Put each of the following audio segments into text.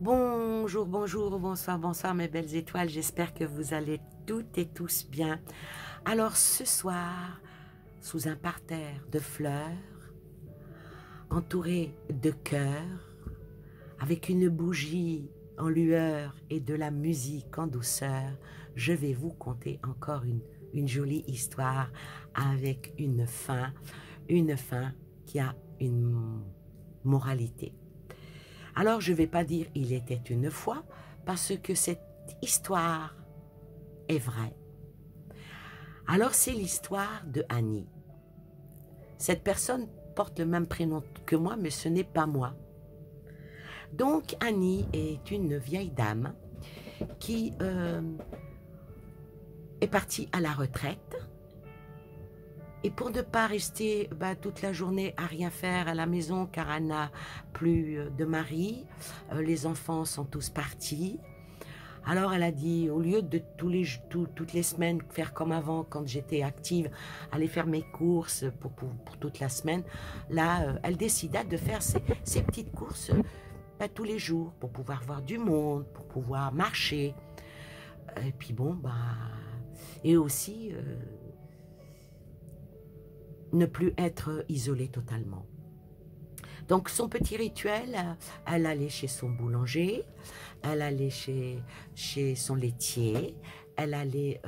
Bonjour, bonjour, bonsoir, bonsoir mes belles étoiles, j'espère que vous allez toutes et tous bien. Alors ce soir, sous un parterre de fleurs, entouré de cœurs, avec une bougie en lueur et de la musique en douceur, je vais vous conter encore une jolie histoire avec une fin qui a une moralité. Alors je ne vais pas dire il était une fois, parce que cette histoire est vraie. Alors c'est l'histoire de Annie. Cette personne porte le même prénom que moi, mais ce n'est pas moi. Donc Annie est une vieille dame qui est partie à la retraite. Et pour ne pas rester toute la journée à rien faire à la maison, car elle n'a plus de mari, les enfants sont tous partis. Alors elle a dit, au lieu de toutes les semaines faire comme avant, quand j'étais active, aller faire mes courses pour toute la semaine, là, elle décida de faire ses petites courses tous les jours, pour pouvoir voir du monde, pour pouvoir marcher. Et puis bon, et aussi ne plus être isolée totalement. Donc son petit rituel, elle allait chez son boulanger, elle allait chez son laitier, elle allait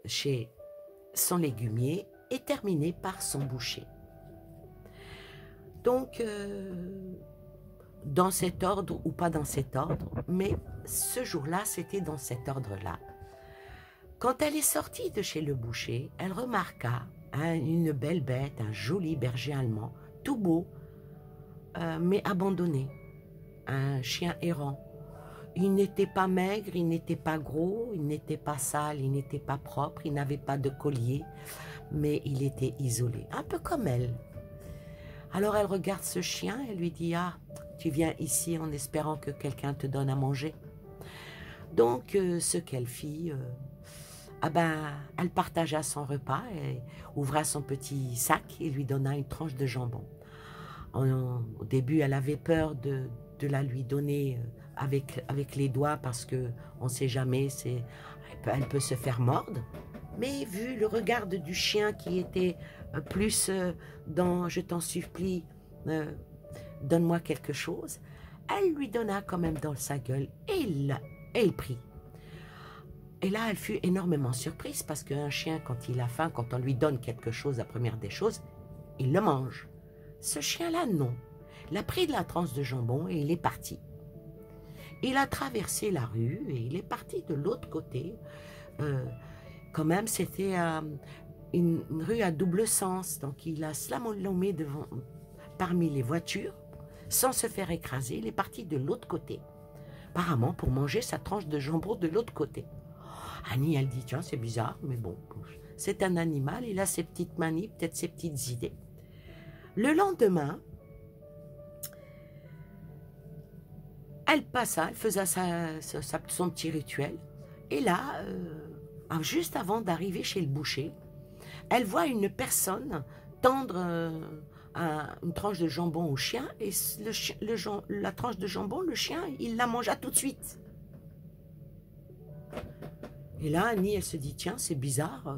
chez son légumier et terminait par son boucher. Donc, dans cet ordre ou pas dans cet ordre, mais ce jour-là, c'était dans cet ordre-là. Quand elle est sortie de chez le boucher, elle remarqua une belle bête, un joli berger allemand, tout beau, mais abandonné, un chien errant. Il n'était pas maigre, il n'était pas gros, il n'était pas sale, il n'était pas propre, il n'avait pas de collier, mais il était isolé, un peu comme elle. Alors elle regarde ce chien et lui dit « Ah, tu viens ici en espérant que quelqu'un te donne à manger ?» Donc ce qu'elle fit, elle partagea son repas et ouvra son petit sac et lui donna une tranche de jambon. Au début, elle avait peur de la lui donner avec les doigts parce que on ne sait jamais, elle peut se faire mordre. Mais vu le regard du chien qui était plus dans « je t'en supplie, donne-moi quelque chose », elle lui donna quand même dans sa gueule et il prit. Et là, elle fut énormément surprise parce qu'un chien, quand il a faim, quand on lui donne quelque chose, la première des choses, il le mange. Ce chien-là, non. Il a pris de la tranche de jambon et il est parti. Il a traversé la rue et il est parti de l'autre côté. Quand même, c'était une rue à double sens. Donc, il a slalomé parmi les voitures sans se faire écraser. Il est parti de l'autre côté. Apparemment, pour manger sa tranche de jambon de l'autre côté. Annie, elle dit, tiens, c'est bizarre, mais bon, c'est un animal, il a ses petites manies, peut-être ses petites idées. Le lendemain, elle passa, elle faisait son petit rituel, et là, juste avant d'arriver chez le boucher, elle voit une personne tendre une tranche de jambon au chien, et la tranche de jambon, le chien, il la mangea tout de suite. Et là, Annie, elle se dit, tiens, c'est bizarre,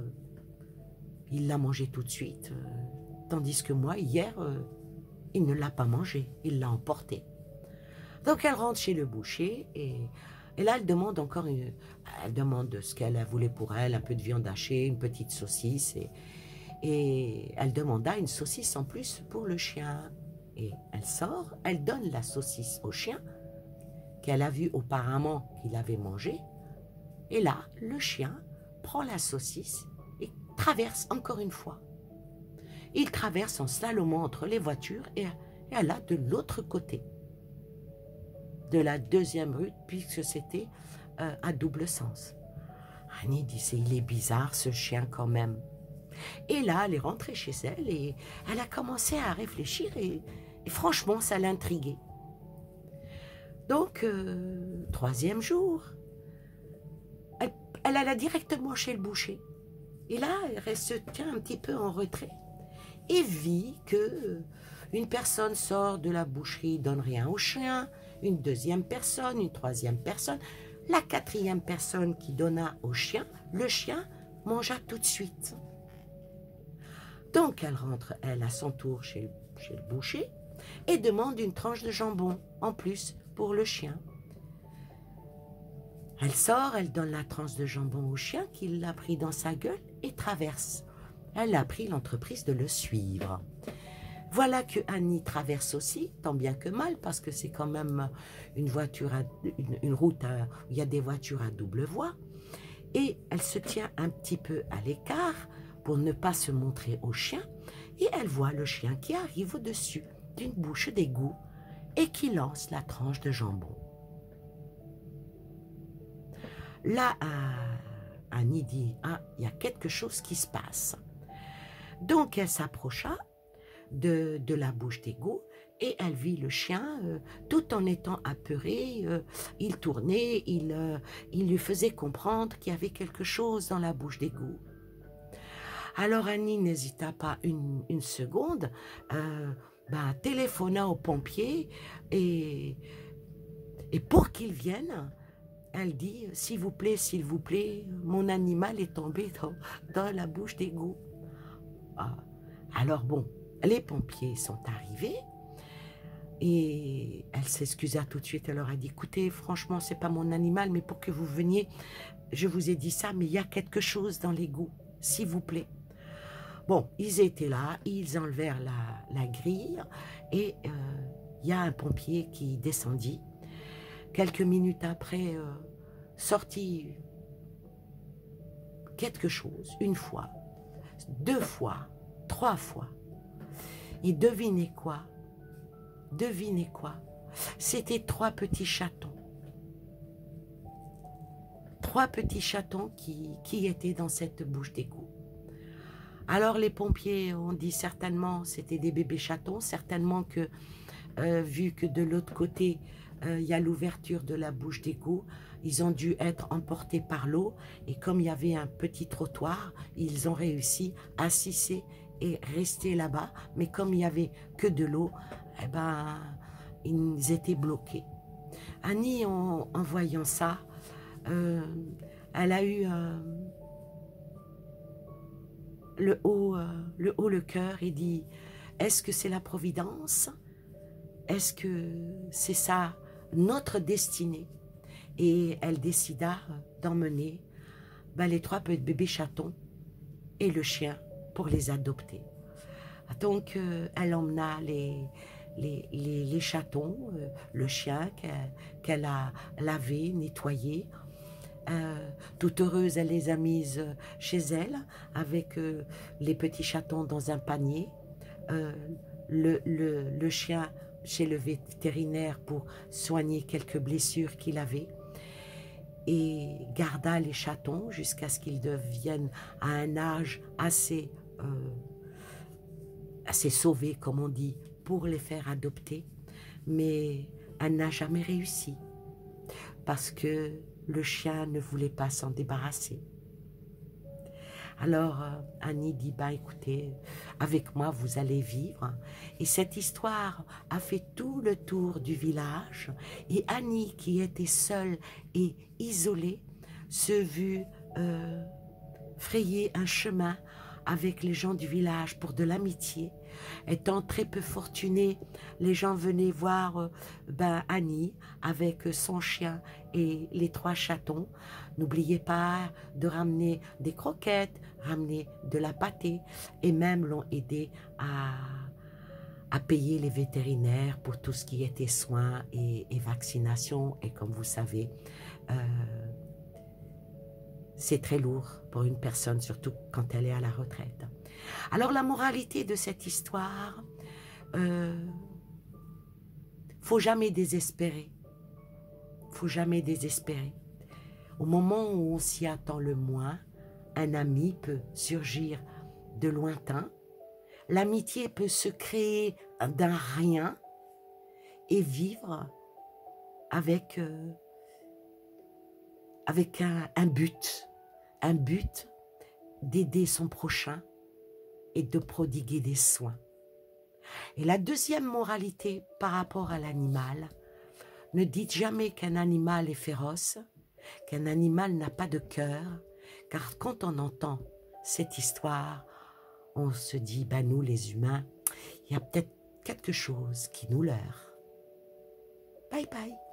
il l'a mangé tout de suite, tandis que moi, hier, il ne l'a pas mangé, il l'a emporté. Donc, elle rentre chez le boucher, et là, elle demande encore, elle demande ce qu'elle voulait pour elle, un peu de viande hachée, une petite saucisse, et elle demanda une saucisse en plus pour le chien. Et elle sort, elle donne la saucisse au chien, qu'elle a vu auparavant qu'il avait mangé. Et là, le chien prend la saucisse et traverse encore une fois. Il traverse en slalomant entre les voitures et elle a de l'autre côté de la deuxième rue, puisque c'était à double sens. Annie dit, il est bizarre ce chien quand même. Et là, elle est rentrée chez elle et elle a commencé à réfléchir et franchement, ça l'intriguait. Donc, troisième jour, elle alla directement chez le boucher. Et là, elle se tient un petit peu en retrait et vit que une personne sort de la boucherie, donne rien au chien, une deuxième personne, une troisième personne. La quatrième personne qui donna au chien, le chien mangea tout de suite. Donc elle rentre, elle, à son tour chez le boucher et demande une tranche de jambon en plus pour le chien. Elle sort, elle donne la tranche de jambon au chien qui l'a pris dans sa gueule et traverse. Elle a pris l'entreprise de le suivre. Voilà que Annie traverse aussi, tant bien que mal, parce que c'est quand même une route où il y a des voitures à double voie. Et elle se tient un petit peu à l'écart pour ne pas se montrer au chien. Et elle voit le chien qui arrive au-dessus d'une bouche d'égout et qui lance la tranche de jambon. Là, Annie dit « Ah, il y a quelque chose qui se passe ». Donc, elle s'approcha de la bouche d'égout et elle vit le chien, tout en étant apeuré, il tournait, il lui faisait comprendre qu'il y avait quelque chose dans la bouche d'égout. Alors Annie n'hésita pas une seconde, téléphona aux pompiers et pour qu'ils viennent, elle dit « s'il vous plaît, mon animal est tombé dans la bouche d'égout ». Alors bon, les pompiers sont arrivés et elle s'excusa tout de suite. Elle leur a dit « écoutez, franchement, c'est pas mon animal, mais pour que vous veniez, je vous ai dit ça, mais il y a quelque chose dans l'égout, s'il vous plaît ». Bon, ils étaient là, ils enlevèrent la grille et il y a un pompier qui descendit. Quelques minutes après, sortit quelque chose, une fois, 2 fois, 3 fois. Et devinez quoi? Devinez quoi? C'était 3 petits chatons. 3 petits chatons qui étaient dans cette bouche d'égout. Alors les pompiers ont dit certainement c'était des bébés chatons, certainement que vu que de l'autre côté il y a l'ouverture de la bouche d'égout, ils ont dû être emportés par l'eau et comme il y avait un petit trottoir, ils ont réussi à sisser et rester là-bas, mais comme il n'y avait que de l'eau, eh ben, ils étaient bloqués. Annie, en voyant ça, elle a eu le cœur et dit, est-ce que c'est la providence? Est-ce que c'est ça, notre destinée? Et elle décida d'emmener les 3 bébés chatons et le chien pour les adopter. Donc, elle emmena les chatons, le chien qu'elle a lavé, nettoyé. Toute heureuse, elle les a mises chez elle avec les petits chatons dans un panier. Le chien chez le vétérinaire pour soigner quelques blessures qu'il avait et garda les chatons jusqu'à ce qu'ils deviennent à un âge assez sauvé, comme on dit, pour les faire adopter. Mais elle n'a jamais réussi parce que le chien ne voulait pas s'en débarrasser. Alors Annie dit, écoutez, avec moi vous allez vivre. Et cette histoire a fait tout le tour du village. Et Annie, qui était seule et isolée, se vit frayer un chemin avec les gens du village pour de l'amitié. Étant très peu fortunée, les gens venaient voir Annie avec son chien et les 3 chatons. N'oubliez pas de ramener des croquettes, ramener de la pâtée et même l'ont aidé à payer les vétérinaires pour tout ce qui était soins et vaccination. Et comme vous savez, c'est très lourd pour une personne, surtout quand elle est à la retraite. Alors la moralité de cette histoire, faut jamais désespérer. Faut jamais désespérer. Au moment où on s'y attend le moins, un ami peut surgir de lointain. L'amitié peut se créer d'un rien et vivre avec un but d'aider son prochain et de prodiguer des soins. Et la deuxième moralité par rapport à l'animal, Ne dites jamais qu'un animal est féroce, qu'un animal n'a pas de cœur, car quand on entend cette histoire, on se dit, ben nous les humains, il y a peut-être quelque chose qui nous leurre. Bye bye.